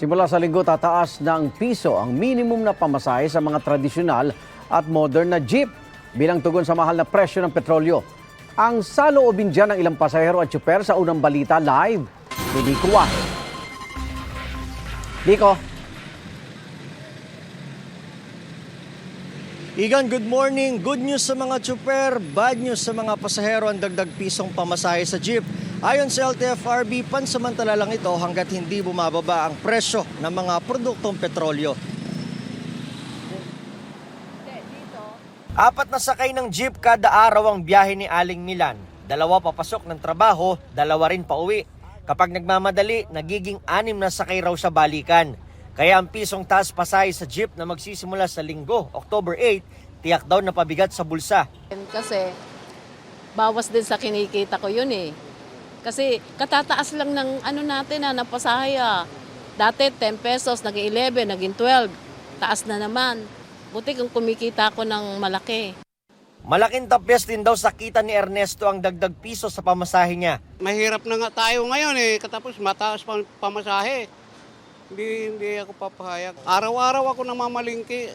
Simula sa linggo, tataas ng piso ang minimum na pamasahe sa mga tradisyonal at modern na jeep bilang tugon sa mahal na presyo ng petrolyo. Ang saloobin dyan ng ilang pasahero at tsuper sa unang balita live ni Nico Wah. Nico. Igan, good morning. Good news sa mga tsuper, bad news sa mga pasahero ang dagdag pisong pamasahe sa jeep. Ayon sa LTFRB, pansamantala lang ito hanggat hindi bumababa ang presyo ng mga produktong petrolyo. Apat na sakay ng jeep kada araw ang biyahe ni Aling Milan. 2 papasok ng trabaho, 2 rin pauwi. Kapag nagmamadali, nagiging 6 na sakay raw sa balikan. Kaya ang pisong taas pasahe sa jeep na magsisimula sa linggo, October 8, tiyak daw na pabigat sa bulsa. Kasi bawas din sa kinikita ko yun eh. Kasi katataas lang ng natin ng pasahe. Dati 10 pesos, naging 11, naging 12. Taas na naman. Buti kung kumikita ako ng malaki. Malaking tapyas din daw sa kita ni Ernesto ang dagdag piso sa pamasahe niya. Mahirap na nga tayo ngayon katapos mataas pa pamasahe. Hindi ako papahayag. Araw-araw ako namamalingki.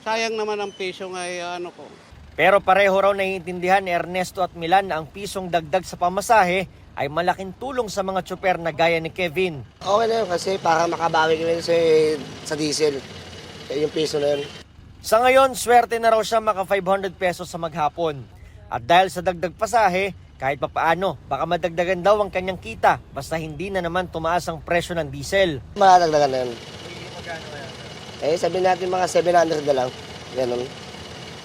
Sayang naman ang piso ko. Pero pareho raw naiintindihan ni Ernesto at Milan na ang pisong dagdag sa pamasahe ay malaking tulong sa mga tsuper na gaya ni Kevin. Okay na yun kasi para makabawi kami sa diesel. Yung piso na yun. Sa ngayon, swerte na raw siya maka 500 pesos sa maghapon. At dahil sa dagdag pasahe, kahit papaano, baka madagdagan daw ang kanyang kita basta hindi na naman tumaas ang presyo ng diesel. Madagdagan na yun. Sabihin natin mga 700 na lang. Ganun.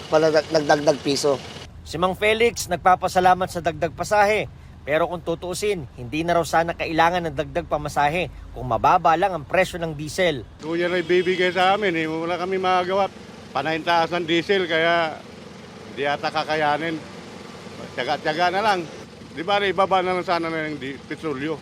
Pala nagdagdag piso. Si Mang Felix nagpapasalamat sa dagdag pasahe. Pero kung tutuusin, hindi na raw sana kailangan ng dagdag pamasahe kung mababa lang ang presyo ng diesel. Kung yan ay bibigay sa amin, wala kami magagawa. Panahin taas ng diesel kaya hindi ata kakayanin. Tiyaga-tiyaga na lang. Di ba ibaba na lang sana ng petrolyo?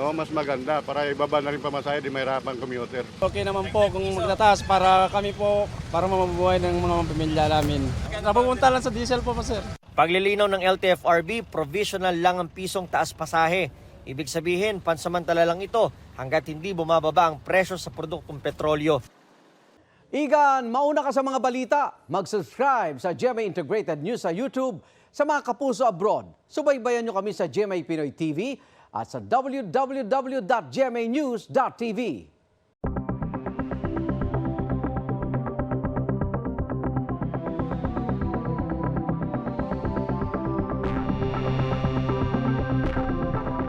Mas maganda para ibaba na rin pamasahe, di mahirapan commuter. Okay naman po kung magtataas para kami po, para mamabuhay ng mga pamilya namin. Napupunta lang sa diesel po sir. Paglilinaw ng LTFRB, provisional lang ang pisong taas pasahe. Ibig sabihin, pansamantala lang ito hanggat hindi bumababa ang presyo sa produktong petrolyo. Igan, mauna ka sa mga balita. Mag-subscribe sa GMA Integrated News sa YouTube. Sa mga kapuso abroad, subaybayan nyo kami sa GMA Pinoy TV at sa www.gmanews.tv.